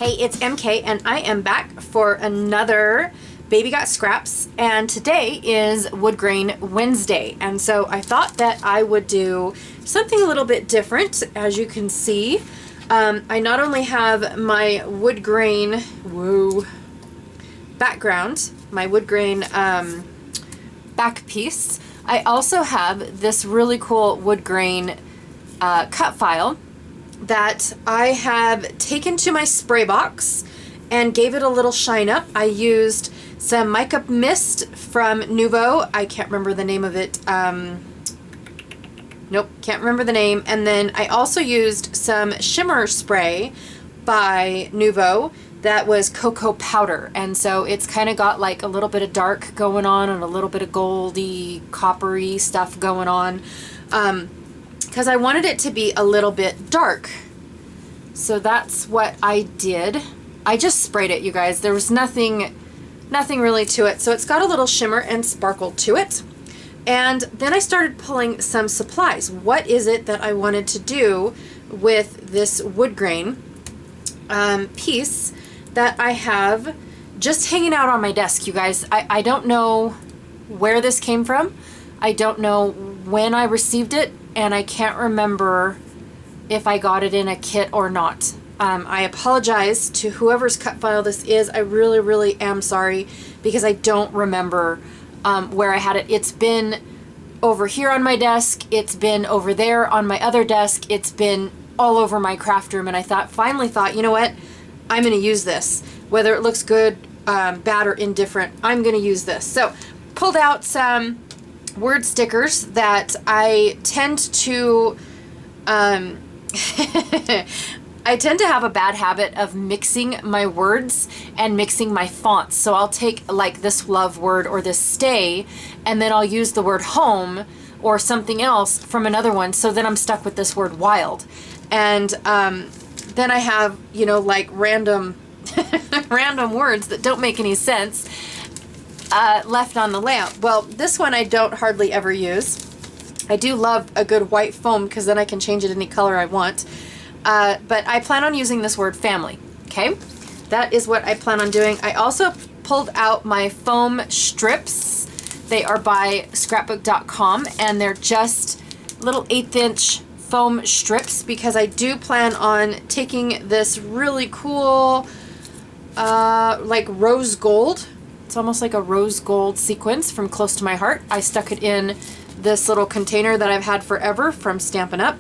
Hey, it's MK and I am back for another Baby Got Scraps, and today is Wood Grain Wednesday, and so I thought that I would do something a little bit different. As you can see, I not only have my wood grain background, my wood grain back piece, I also have this really cool wood grain cut file that I have taken to my spray box and gave it a little shine up. I used some Mica Mist from Nuvo. I can't remember the name of it. Nope, can't remember the name. And then I also used some shimmer spray by Nuvo that was cocoa powder. And so it's kind of got like a little bit of dark going on and a little bit of goldy, coppery stuff going on. Because I wanted it to be a little bit dark. So that's what I did. I just sprayed it, you guys. There was nothing really to it. So it's got a little shimmer and sparkle to it. And then I started pulling some supplies. What is it that I wanted to do with this wood grain piece that I have just hanging out on my desk, you guys? I don't know where this came from. I don't know when I received it, and I can't remember if I got it in a kit or not. I apologize to whoever's cut file this is. I really am sorry because I don't remember where I had it. It's been over here on my desk. It's been over there on my other desk. It's been all over my craft room, and I finally thought, you know what? I'm going to use this. Whether it looks good, bad, or indifferent, I'm going to use this. So pulled out some word stickers that I tend to I tend to have a bad habit of mixing my words and mixing my fonts. So I'll take like this love word or this stay, and then I'll use the word home or something else from another one. So then I'm stuck with this word wild. And then I have, you know, like random words that don't make any sense left on the layout. Well, this one I don't hardly ever use. I do love a good white foam because then I can change it any color I want. But I plan on using this word family, okay? That is what I plan on doing. I also pulled out my foam strips. They are by scrapbook.com, and they're just little 1/8 inch foam strips because I do plan on taking this really cool like rose gold. It's almost like a rose gold sequence from Close to My Heart. I stuck it in this little container that I've had forever from Stampin' Up.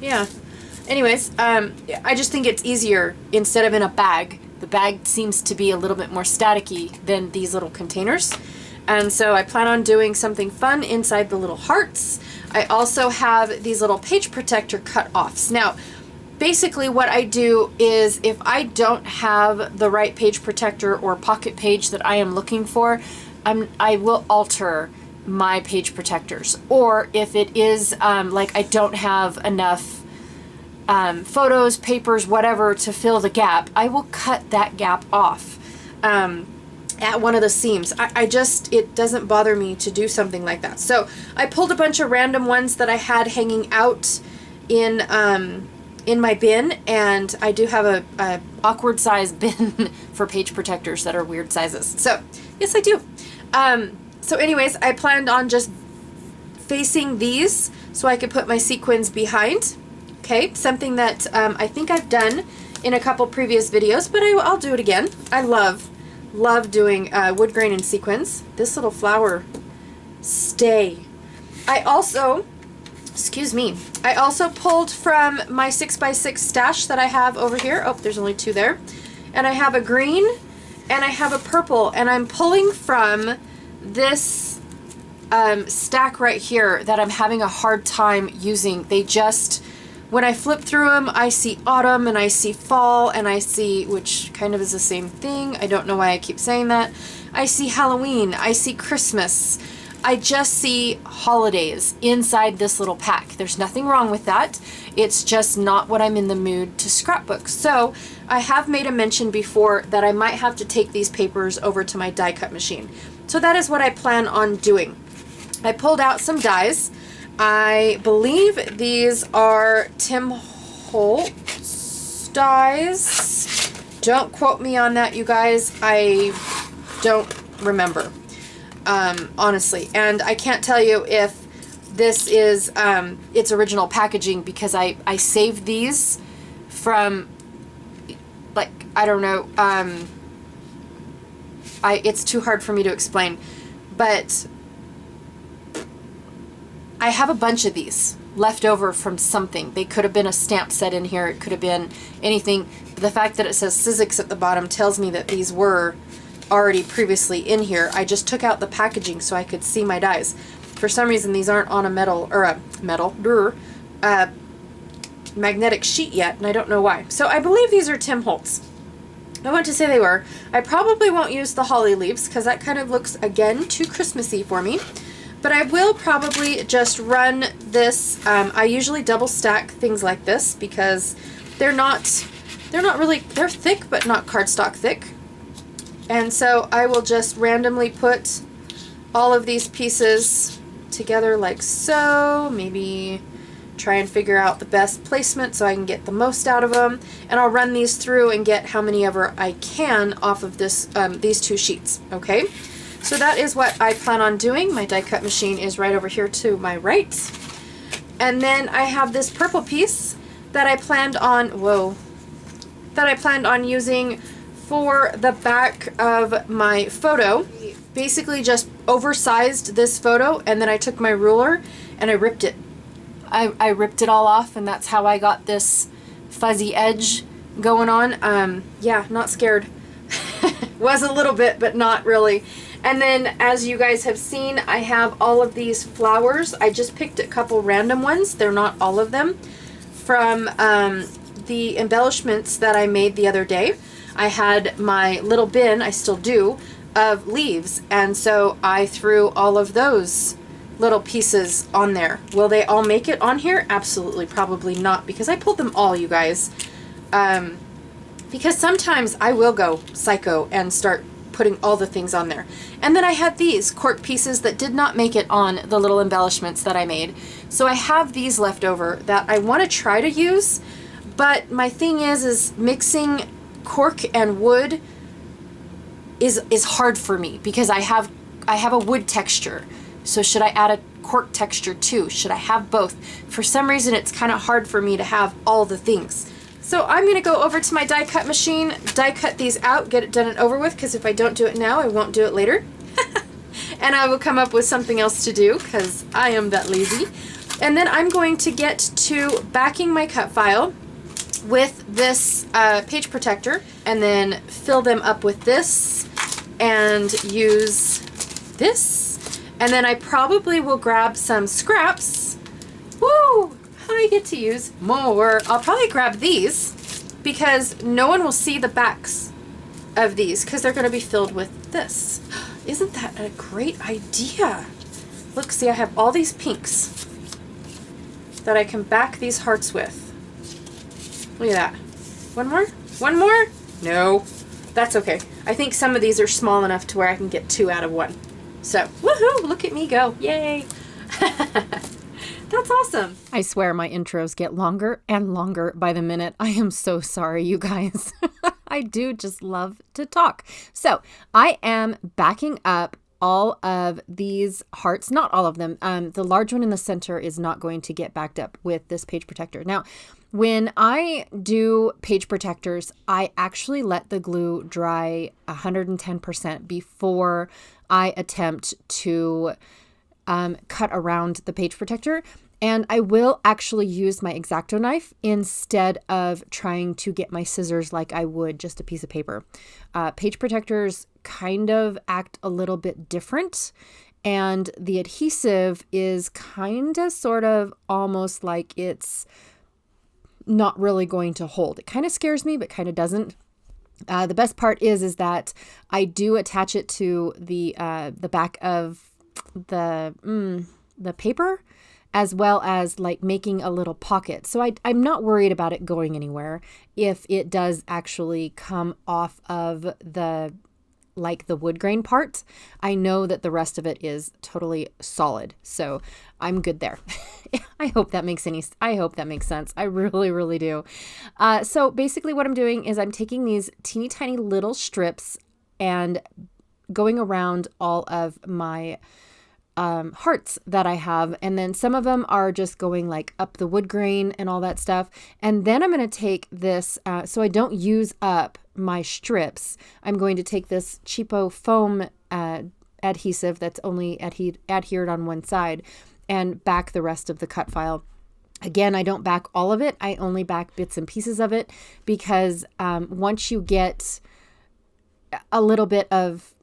Yeah. Anyways, I just think it's easier instead of in a bag. The bag seems to be a little bit more staticky than these little containers. And so I plan on doing something fun inside the little hearts. I also have these little page protector cut-offs. Now, basically what I do is if I don't have the right page protector or pocket page that I am looking for, I will alter my page protectors. Or if it is like I don't have enough photos, papers, whatever to fill the gap, I will cut that gap off at one of the seams. It doesn't bother me to do something like that. So I pulled a bunch of random ones that I had hanging out in my bin, and I do have a awkward size bin for page protectors that are weird sizes. So yes, I do. So anyways, I planned on just facing these so I could put my sequins behind. Okay, something that I think I've done in a couple previous videos, but I'll do it again. I love doing wood grain and sequins. This little flower stay. I also pulled from my 6x6 stash that I have over here. Oh, there's only 2 there. And I have a green and I have a purple, and I'm pulling from this stack right here that I'm having a hard time using. When I flip through them, I see autumn and I see fall and I see, which kind of is the same thing. I don't know why I keep saying that. I see Halloween. I see Christmas. I just see holidays inside this little pack. There's nothing wrong with that. It's just not what I'm in the mood to scrapbook. So I have made a mention before that I might have to take these papers over to my die cut machine. So that is what I plan on doing. I pulled out some dies. I believe these are Tim Holtz dies. Don't quote me on that, you guys. I don't remember, honestly. And I can't tell you if this is its original packaging, because I saved these from, like, I don't know, it's too hard for me to explain, but I have a bunch of these left over from something. They could have been a stamp set in here. It could have been anything. The fact that it says Sizzix at the bottom tells me that these were already previously in here. I just took out the packaging so I could see my dies. For some reason, these aren't on a magnetic sheet yet, and I don't know why. So I believe these are Tim Holtz. I want to say they were. I probably won't use the holly leaves because that kind of looks, again, too Christmassy for me. But I will probably just run this. I usually double stack things like this because they're not really, they're thick but not cardstock thick. And so I will just randomly put all of these pieces together like so. Maybe try and figure out the best placement so I can get the most out of them. And I'll run these through and get how many ever I can off of this these two sheets, okay? So that is what I plan on doing. My die cut machine is right over here to my right. And then I have this purple piece that I planned on, using for the back of my photo. Basically just oversized this photo, and then I took my ruler and I ripped it. I ripped it all off, and that's how I got this fuzzy edge going on. Yeah, not scared. Was a little bit, but not really. And then, as you guys have seen, I have all of these flowers. I just picked a couple random ones. They're not all of them. From the embellishments that I made the other day. I had my little bin, I still do, of leaves. And so I threw all of those little pieces on there. Will they all make it on here? Absolutely, probably not, because I pulled them all, you guys. Because sometimes I will go psycho and start putting all the things on there. And then I had these cork pieces that did not make it on the little embellishments that I made. So I have these left over that I want to try to use, but my thing is mixing cork and wood is hard for me because I have a wood texture. So should I add a cork texture too? Should I have both? For some reason it's kind of hard for me to have all the things. So I'm going to go over to my die cut machine, die cut these out, get it done and over with, because if I don't do it now, I won't do it later. And I will come up with something else to do, because I am that lazy. And then I'm going to get to backing my cut file with this page protector, and then fill them up with this, and use this. And then I probably will grab some scraps. Woo! I get to use more. I'll probably grab these because no one will see the backs of these because they're going to be filled with this. Isn't that a great idea? Look, see, I have all these pinks that I can back these hearts with. Look at that. One more? One more? No. That's okay. I think some of these are small enough to where I can get 2 out of 1. So, woohoo! Look at me go. Yay! That's awesome. I swear my intros get longer and longer by the minute. I am so sorry, you guys. I do just love to talk. So I am backing up all of these hearts, not all of them. The large one in the center is not going to get backed up with this page protector. Now, when I do page protectors, I actually let the glue dry 110% before I attempt to cut around the page protector. And I will actually use my X-Acto knife instead of trying to get my scissors like I would just a piece of paper. Page protectors kind of act a little bit different, and the adhesive is kind of sort of almost like it's not really going to hold. It kind of scares me, but kind of doesn't. The best part is that I do attach it to the back of the paper, as well as like making a little pocket. So I'm not worried about it going anywhere if it does actually come off of the like the wood grain part, I know that the rest of it is totally solid. So I'm good there. I hope that makes sense. I really, really do. So basically what I'm doing is I'm taking these teeny tiny little strips and going around all of my hearts that I have. And then some of them are just going like up the wood grain and all that stuff. And then I'm going to take this, so I don't use up my strips. I'm going to take this cheapo foam adhesive that's only adhered on one side and back the rest of the cut file. Again, I don't back all of it. I only back bits and pieces of it because once you get a little bit of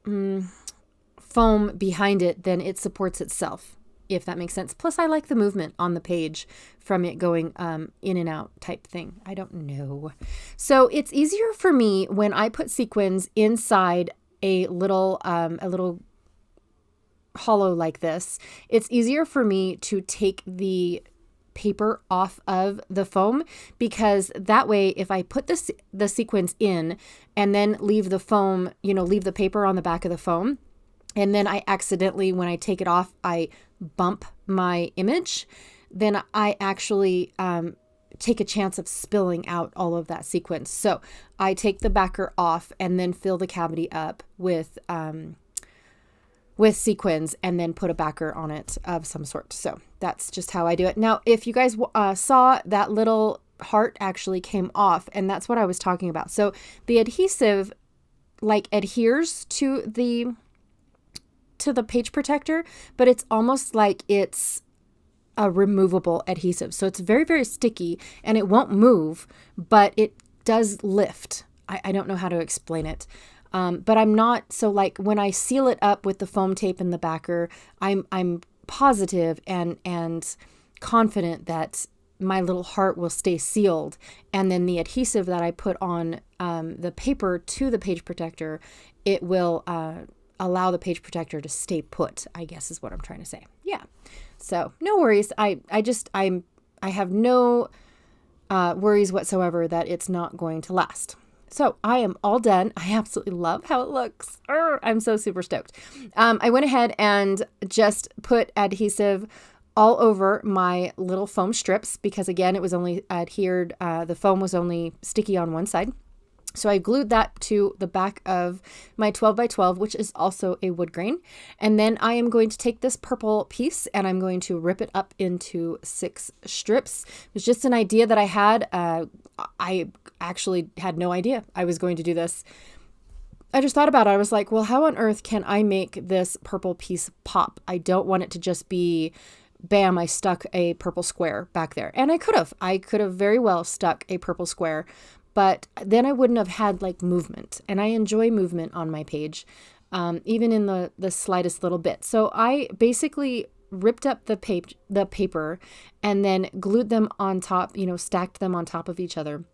foam behind it, then it supports itself, if that makes sense. Plus, I like the movement on the page from it going in and out type thing. I don't know. So it's easier for me when I put sequins inside a little hollow like this. It's easier for me to take the paper off of the foam, because that way if I put the sequins in and then leave the foam, leave the paper on the back of the foam, and then I accidentally, when I take it off, I bump my image, then I actually take a chance of spilling out all of that sequence. So I take the backer off and then fill the cavity up with sequins and then put a backer on it of some sort. So that's just how I do it. Now, if you guys saw, that little heart actually came off, and that's what I was talking about. So the adhesive like adheres to the page protector, but it's almost like it's a removable adhesive. So it's very, very sticky and it won't move, but it does lift. I don't know how to explain it. But I'm not, so like when I seal it up with the foam tape in the backer, I'm positive and confident that my little heart will stay sealed. And then the adhesive that I put on the paper to the page protector, it will allow the page protector to stay put, I guess is what I'm trying to say. Yeah. So no worries. I have no worries whatsoever that it's not going to last. So I am all done. I absolutely love how it looks. I'm so super stoked. I went ahead and just put adhesive all over my little foam strips because, again, it was only adhered. The foam was only sticky on one side. So I glued that to the back of my 12 by 12, which is also a wood grain. And then I am going to take this purple piece and I'm going to rip it up into 6 strips. It was just an idea that I had. I actually had no idea I was going to do this. I just thought about it. I was like, well, how on earth can I make this purple piece pop? I don't want it to just be, bam, I stuck a purple square back there. And I could have very well stuck a purple square, but then I wouldn't have had like movement. And I enjoy movement on my page, even in the slightest little bit. So I basically ripped up the paper and then glued them on top, stacked them on top of each other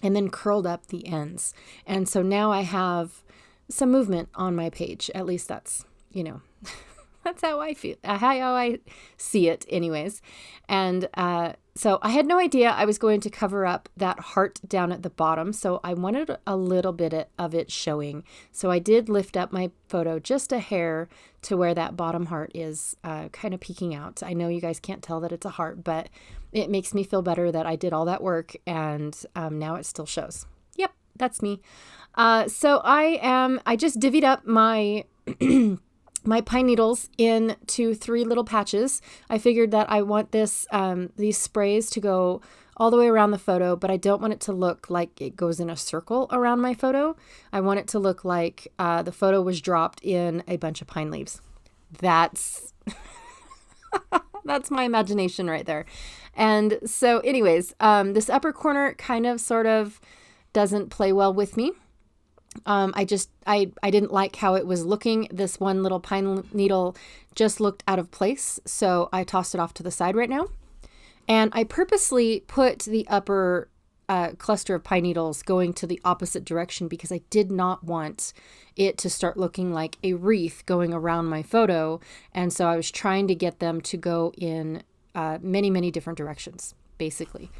and then curled up the ends. And so now I have some movement on my page. At least that's, that's how I feel, how I see it anyways. And so I had no idea I was going to cover up that heart down at the bottom. So I wanted a little bit of it showing. So I did lift up my photo just a hair to where that bottom heart is kind of peeking out. I know you guys can't tell that it's a heart, but it makes me feel better that I did all that work and now it still shows. Yep, that's me. So I just divvied up my my pine needles into 3 little patches. I figured that I want these sprays to go all the way around the photo, but I don't want it to look like it goes in a circle around my photo. I want it to look like the photo was dropped in a bunch of pine leaves. That's that's my imagination right there. And so anyways, this upper corner kind of sort of doesn't play well with me. I didn't like how it was looking. This one little pine needle just looked out of place. So I tossed it off to the side right now. And I purposely put the upper cluster of pine needles going to the opposite direction because I did not want it to start looking like a wreath going around my photo. And so I was trying to get them to go in many, many different directions, basically.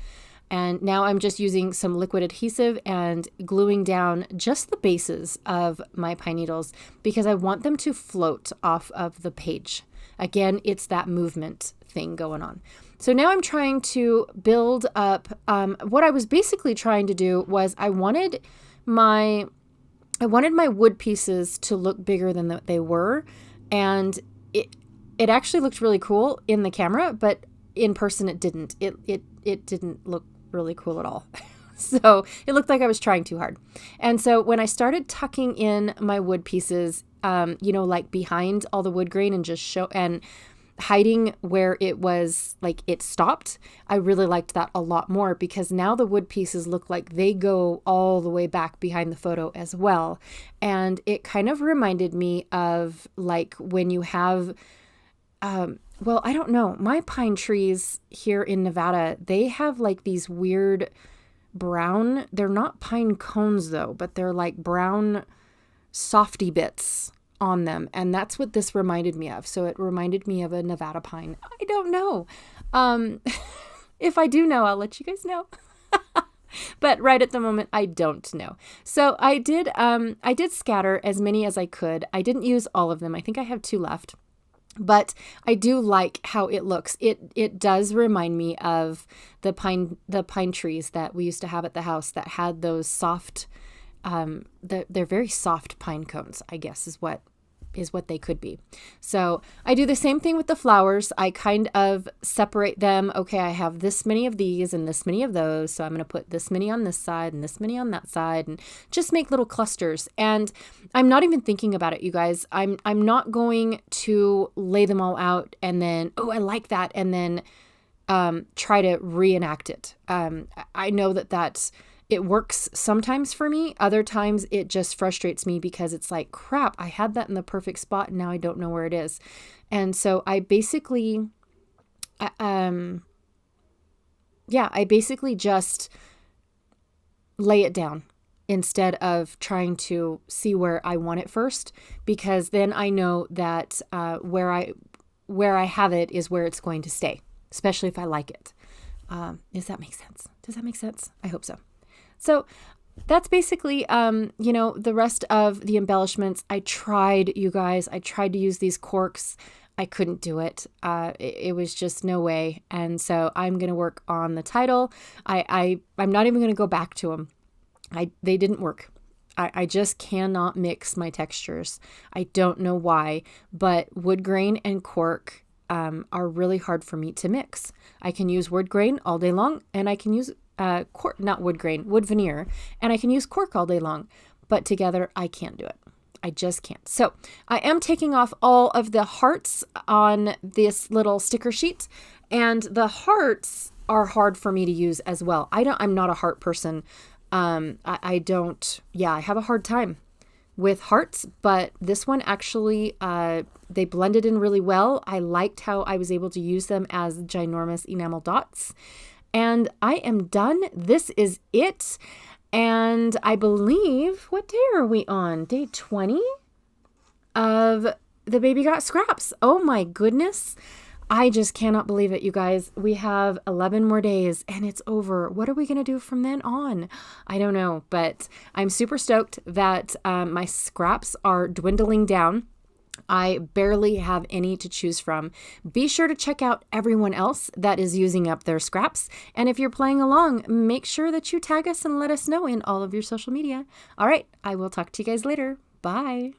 And now I'm just using some liquid adhesive and gluing down just the bases of my pine needles because I want them to float off of the page. Again, it's that movement thing going on. So now I'm trying to build up, what I was basically trying to do was I wanted my wood pieces to look bigger than they were. And it actually looked really cool in the camera, but in person it didn't. It didn't look really cool at all. So it looked like I was trying too hard. And so when I started tucking in my wood pieces, like behind all the wood grain and just hiding where it was like it stopped, I really liked that a lot more because now the wood pieces look like they go all the way back behind the photo as well. And it kind of reminded me of like when you have, I don't know, my pine trees here in Nevada, they have like these weird brown, they're not pine cones though, but they're like brown softy bits on them. And that's what this reminded me of. So it reminded me of a Nevada pine. I don't know. If I do know, I'll let you guys know. But right at the moment, I don't know. So I did scatter as many as I could. I didn't use all of them. I think I have 2 left. But I do like how it looks. It does remind me of the pine trees that we used to have at the house that had those soft, they're very soft pine cones, I guess is what they could be. So I do the same thing with the flowers. I kind of separate them. Okay, I have this many of these and this many of those. So I'm going to put this many on this side and this many on that side and just make little clusters. And I'm not even thinking about it, you guys. I'm not going to lay them all out and then, oh, I like that. And then try to reenact it. I know that it works sometimes for me. Other times it just frustrates me because it's like, crap, I had that in the perfect spot and now I don't know where it is. And so I basically, I basically just lay it down instead of trying to see where I want it first, because then I know that where I have it is where it's going to stay, especially if I like it. Does that make sense? Does that make sense? I hope so. So that's basically, the rest of the embellishments. I tried, you guys, to use these corks. I couldn't do it. It was just no way. And so I'm going to work on the title. I'm not even going to go back to them. They didn't work. I just cannot mix my textures. I don't know why, but wood grain and cork are really hard for me to mix. I can use wood grain all day long, and I can use cork, not wood grain, wood veneer, and I can use cork all day long, but together I can't do it. I just can't. So I am taking off all of the hearts on this little sticker sheet, and the hearts are hard for me to use as well. I'm not a heart person. I have a hard time with hearts, but this one actually, they blended in really well. I liked how I was able to use them as ginormous enamel dots. And I am done. This is it. And I believe, what day are we on? Day 20 of the Baby Got Scraps. Oh my goodness. I just cannot believe it, you guys. We have 11 more days and it's over. What are we going to do from then on? I don't know, but I'm super stoked that my scraps are dwindling down. I barely have any to choose from. Be sure to check out everyone else that is using up their scraps. And if you're playing along, make sure that you tag us and let us know in all of your social media. All right, I will talk to you guys later. Bye.